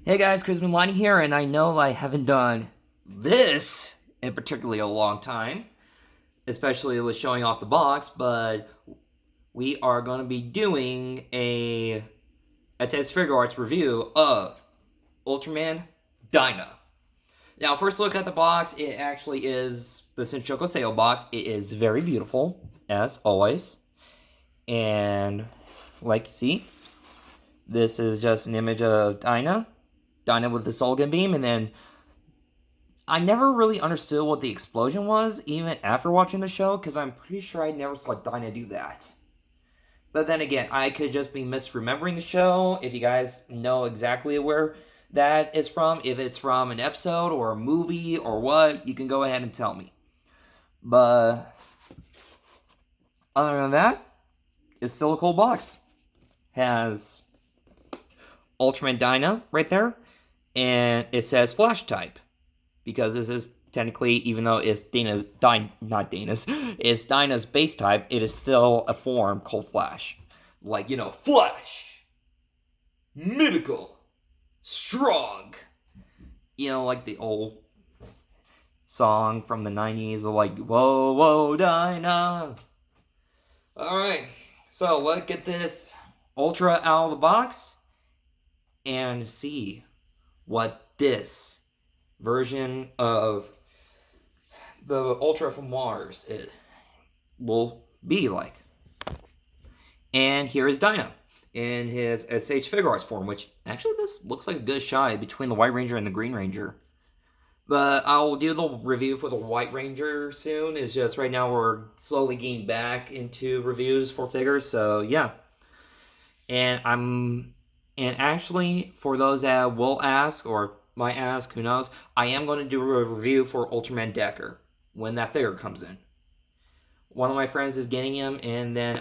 Hey guys, Chris Milani here, and I know I haven't done this in particularly a long time, especially with showing off the box, but we are going to be doing a test Figuarts review of Ultraman Dyna. Now, first look at the box, it actually is the Senshoko Sale box. It is very beautiful, as always, and like you see, this is just an image of Dyna with the Sullivan beam, and then I never really understood what the explosion was, even after watching the show, because I'm pretty sure I never saw Dyna do that. But then again, I could just be misremembering the show. If you guys know exactly where that is from, if it's from an episode or a movie or what, you can go ahead and tell me. But other than that, it's still a cool box. Has Ultraman Dyna right there, and it says Flash type, because this is technically, even though it's it's Dyna's base type, it is still a form called Flash. Like, Flash! Mythical! Strong! Like the old song from the 90s of like, whoa, whoa, Dyna! Alright, so let's get this Ultra out of the box and see what this version of the Ultra from Mars it will be like. And here is Dyna in his SH Figuarts form, which actually this looks like a good shot between the White Ranger and the Green Ranger. But I'll do the review for the White Ranger soon. It's just right now we're slowly getting back into reviews for figures, so yeah. And actually, for those that will ask or might ask, who knows, I am going to do a review for Ultraman Decker when that figure comes in. One of my friends is getting him, and then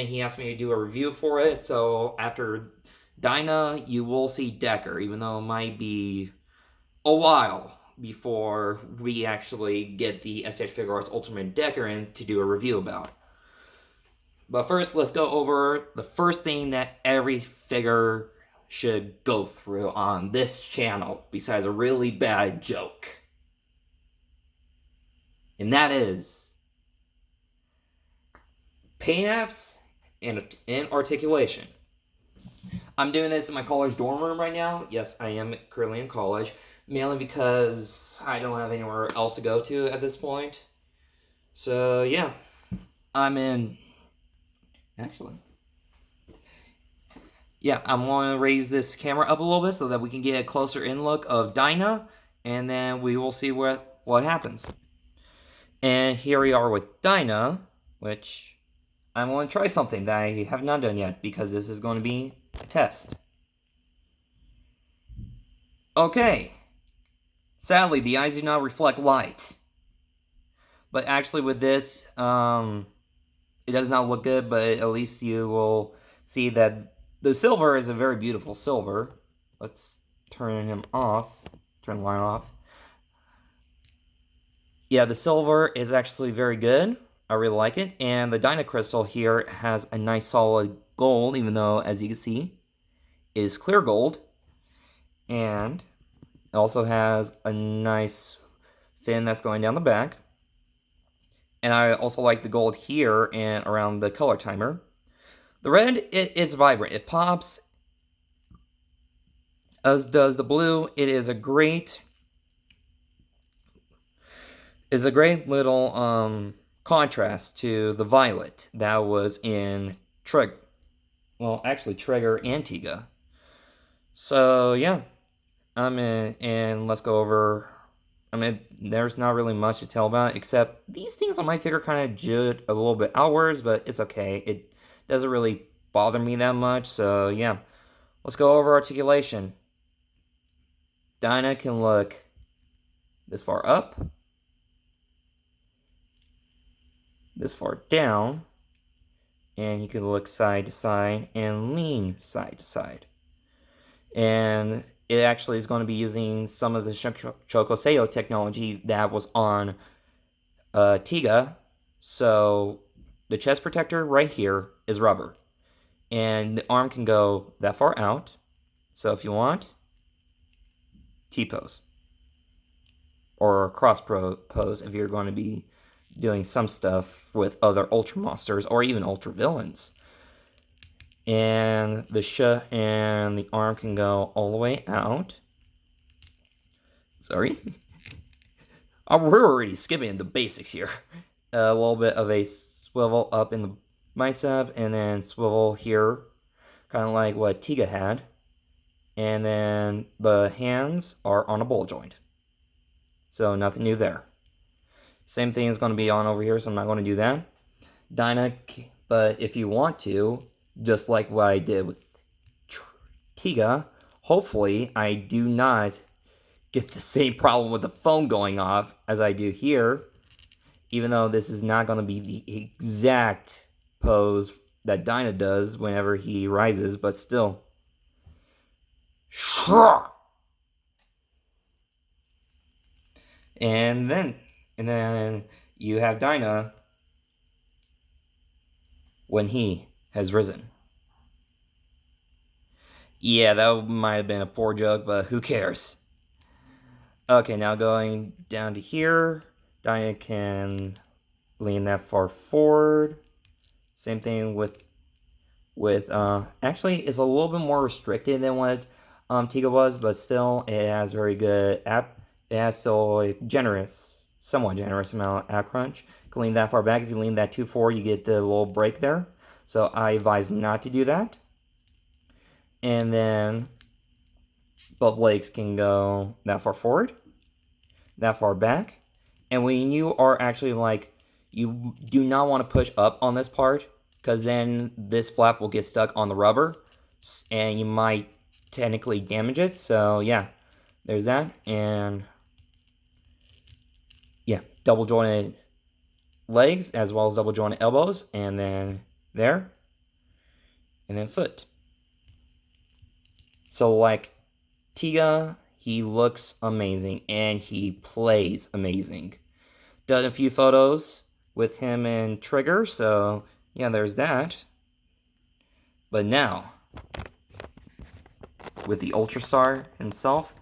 he asked me to do a review for it. So after Dyna, you will see Decker, even though it might be a while before we actually get the SH Figuarts Ultraman Decker in to do a review about. But first, let's go over the first thing that every figure should go through on this channel, besides a really bad joke. And that is paint apps and articulation. I'm doing this in my college dorm room right now. Yes, I am currently in college, mainly because I don't have anywhere else to go to at this point. So yeah, I'm in... Actually, yeah, I'm going to raise this camera up a little bit so that we can get a closer in look of Dyna, and then we will see what happens. And here we are with Dyna, which I'm going to try something that I have not done yet, because this is going to be a test. Okay. Sadly, the eyes do not reflect light. But actually with this, it does not look good, but at least you will see that the silver is a very beautiful silver. Let's turn him off. Turn the line off. Yeah, the silver is actually very good. I really like it. And the Dyna crystal here has a nice solid gold, even though, as you can see, it is clear gold. And it also has a nice fin that's going down the back. And I also like the gold here and around the color timer. The red, it is vibrant. It pops, as does the blue. It is a great little contrast to the violet that was in Trigger and Tiga. So yeah, and let's go over. There's not really much to tell about it, except these things on my figure kind of jut a little bit outwards, but it's okay. It doesn't really bother me that much, so yeah. Let's go over articulation. Dyna can look this far up, this far down, and he can look side to side and lean side to side. And it actually is going to be using some of the Chokoseo technology that was on Tiga. So the chest protector right here is rubber, and the arm can go that far out. So if you want, T-pose. Or cross pose if you're going to be doing some stuff with other Ultra Monsters or even Ultra Villains. And the and the arm can go all the way out. Sorry. We're already skipping the basics here. A little bit of a swivel up in the bicep, and then swivel here, kind of like what Tiga had. And then the hands are on a ball joint. So nothing new there. Same thing is going to be on over here, so I'm not going to do that. Dyna, but if you want to, just like what I did with Tiga, hopefully I do not get the same problem with the phone going off as I do here, even though this is not going to be the exact pose that Dyna does whenever he rises, but still. And then you have Dyna when he has risen. Yeah, that might have been a poor joke, but who cares? Okay, now going down to here, Dyna can lean that far forward. Same thing with actually it's a little bit more restricted than what Tiga was, but still it has very good it has so a somewhat generous amount of ab crunch. You can lean that far back. If you lean that too forward, you get the little break there. So I advise not to do that. And then both legs can go that far forward, that far back. And when you are actually like, you do not want to push up on this part, because then this flap will get stuck on the rubber and you might technically damage it. So yeah, there's that. And yeah, double jointed legs as well as double jointed elbows, and then there, and then foot. So like Tiga, he looks amazing and he plays amazing. Done a few photos with him and Trigger, so yeah, there's that. But now, with the Ultrastar himself,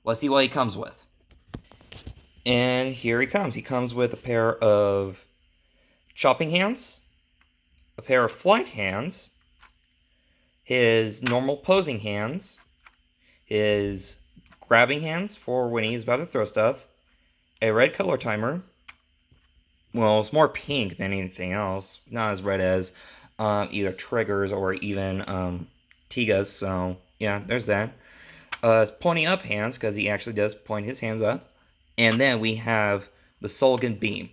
let's see what he comes with. And here he comes. He comes with a pair of chopping hands, a pair of flight hands, his normal posing hands, his grabbing hands for when he's about to throw stuff, a red color timer. Well, it's more pink than anything else. Not as red as either Trigger's or even Tiga's. So, yeah, there's that. Pointing up hands, because he actually does point his hands up. And then we have the Solgan Beam,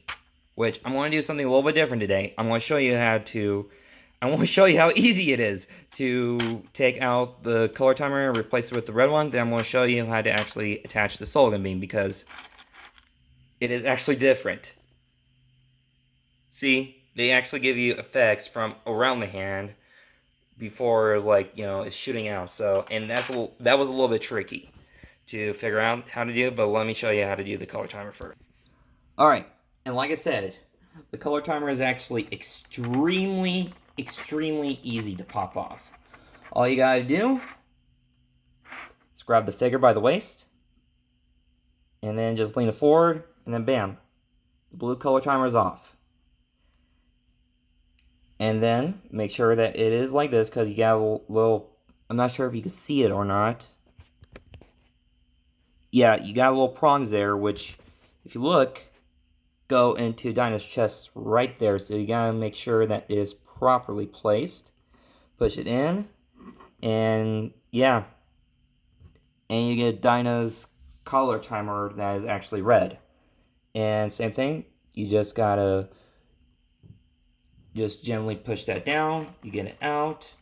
which I'm going to do something a little bit different today. I'm going to show you how easy it is to take out the color timer and replace it with the red one. Then I'm going to show you how to actually attach the Solgan Beam, because it is actually different. See, they actually give you effects from around the hand before, like, you know, it's shooting out. So, and that was a little bit tricky to figure out how to do, but let me show you how to do the color timer first. Alright, and like I said, the color timer is actually extremely easy to pop off. All you gotta do is grab the figure by the waist, and then just lean it forward, and then bam, the blue color timer is off. And then make sure that it is like this, because you got a little, I'm not sure if you can see it or not. Yeah, you got little prongs there, which, if you look, go into Dyna's chest right there. So you gotta make sure that it is properly placed. Push it in, and yeah. And you get Dyna's color timer that is actually red. And same thing, you just gotta just gently push that down, you get it out,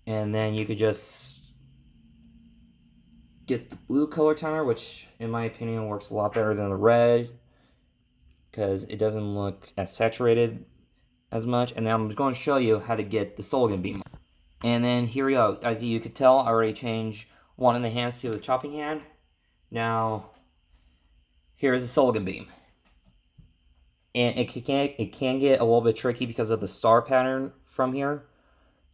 and then you could just get the blue color timer, which in my opinion works a lot better than the red, because it doesn't look as saturated as much. And now I'm just going to show you how to get the Solgan Beam. And then here we go. As you could tell, I already changed one of the hands to the chopping hand. Now, here's the Solgan Beam. And it can get a little bit tricky because of the star pattern from here.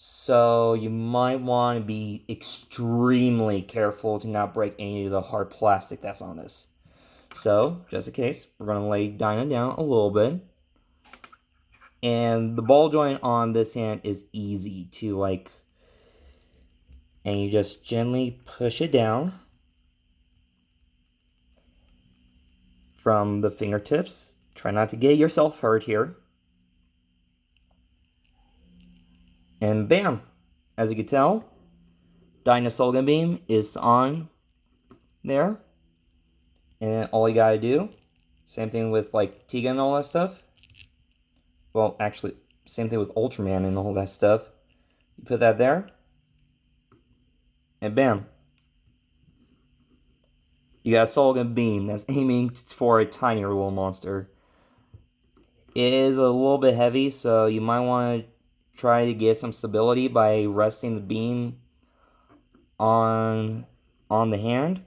So you might want to be extremely careful to not break any of the hard plastic that's on this. So, just in case, we're going to lay Dyna down a little bit. And the ball joint on this hand is easy to like, and you just gently push it down from the fingertips. Try not to get yourself hurt here. And bam! As you can tell, Dyna Solgan Beam is on there. And all you gotta do, same thing with like Tiga and all that stuff. Well, actually, same thing with Ultraman and all that stuff. You put that there, and bam. You got a Solgan Beam that's aiming for a tinier little monster. It is a little bit heavy, so you might want to try to get some stability by resting the beam on the hand.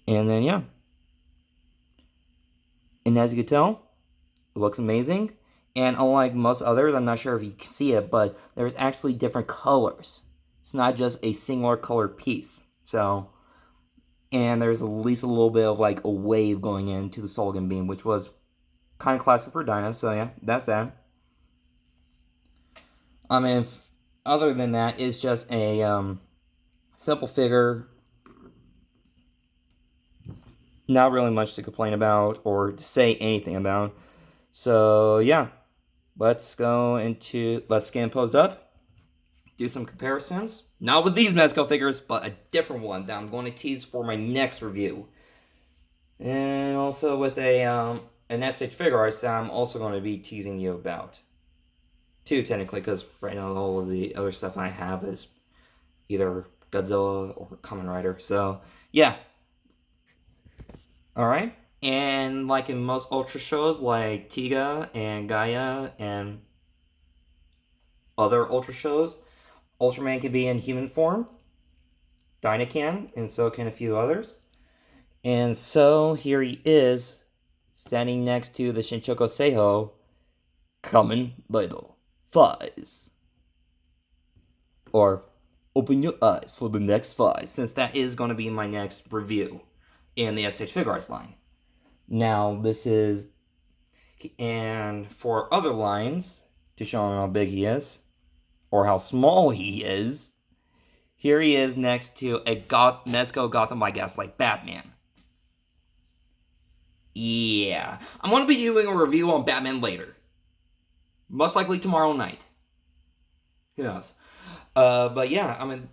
And then, yeah. And as you can tell, it looks amazing. And unlike most others, I'm not sure if you can see it, but there's actually different colors. It's not just a singular color piece. So, and there's at least a little bit of like a wave going into the Solgan Beam, which was kind of classic for Dyna. So yeah, that's that. I mean, other than that, it's just a simple figure. Not really much to complain about or to say anything about. So yeah, let's get imposed up, do some comparisons. Not with these Mezco figures, but a different one that I'm going to tease for my next review. And also with an SH Figuarts that I'm also going to be teasing you about. Two, technically, because right now all of the other stuff I have is either Godzilla or Kamen Rider. So, yeah. Alright. And like in most Ultra shows like Tiga and Gaia and other Ultra shows, Ultraman can be in human form. Dyna can, and so can a few others. And so here he is, standing next to the Shinchoko Seiho, Kamen Rider Faiz. Or, open your eyes for the next Faiz, since that is going to be my next review in the SH Figuarts line. Now, this is, and for other lines, to show him how big he is, or how small he is, here he is next to a Mezco Gotham by Gaslight Batman. Yeah, I'm going to be doing a review on Batman later. Most likely tomorrow night. Who knows? But yeah, I mean,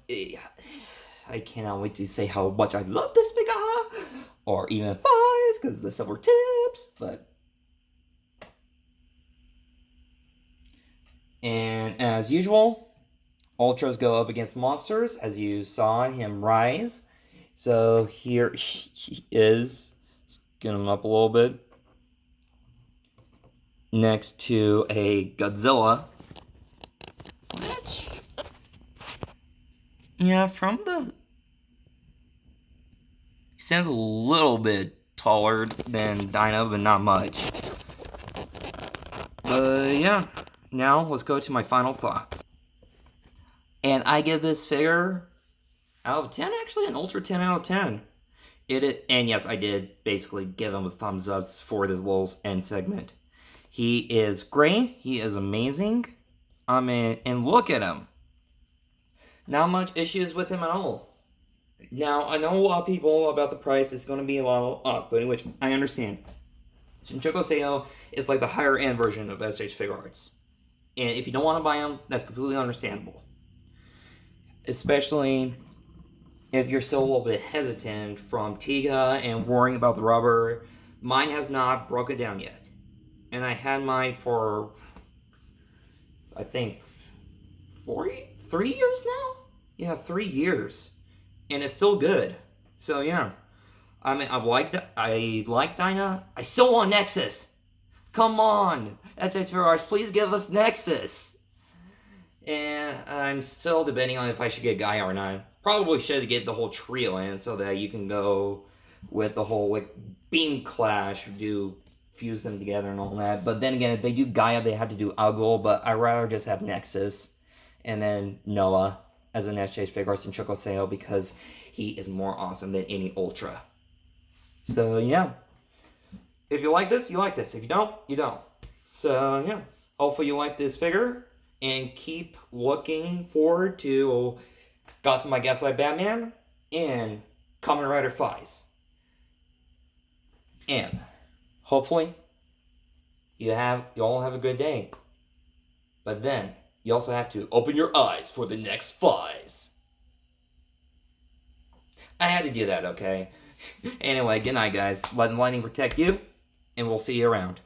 I cannot wait to say how much I love this figure, or even Faiz, because the silver tips, but... And as usual, Ultras go up against monsters, as you saw him rise. So here he is. Let's get him up a little bit. Next to a Godzilla. Which... yeah, from the... he stands a little bit taller than Dyna, but not much. But yeah, now let's go to my final thoughts. And I give this figure out of 10, actually, an Ultra 10 out of 10. And yes, I did basically give him a thumbs up for this little end segment. He is great. He is amazing. I mean, and look at him. Not much issues with him at all. Now, I know a lot of people about the price is going to be a lot up, but in which I understand. Shinchoko Seiho is like the higher end version of SH Figuarts. And if you don't want to buy them, that's completely understandable. Especially if you're still a little bit hesitant from Tiga and worrying about the rubber. Mine has not broken down yet. And I had mine for, I think, 3 years now? Yeah, 3 years. And it's still good. So yeah. I mean, I like Dyna. I still want Nexus. Come on, SH Figuarts, please give us Nexus. And I'm still debating on if I should get Gaia or not. Probably should get the whole trio in so that you can go with the whole like beam clash, do fuse them together and all that. But then again, if they do Gaia, they have to do Algol, but I'd rather just have Nexus and then Noah as a next stage Figuarts and Chocoseo because he is more awesome than any Ultra. So yeah. If you like this, you like this. If you don't, you don't. So yeah. Hopefully you like this figure and keep looking forward to Gotham by Gaslight Batman and Kamen Rider Flies. And hopefully you all have a good day. But then you also have to open your eyes for the next Flies. I had to do that, okay? Anyway, good night, guys. Let lightning protect you, and we'll see you around.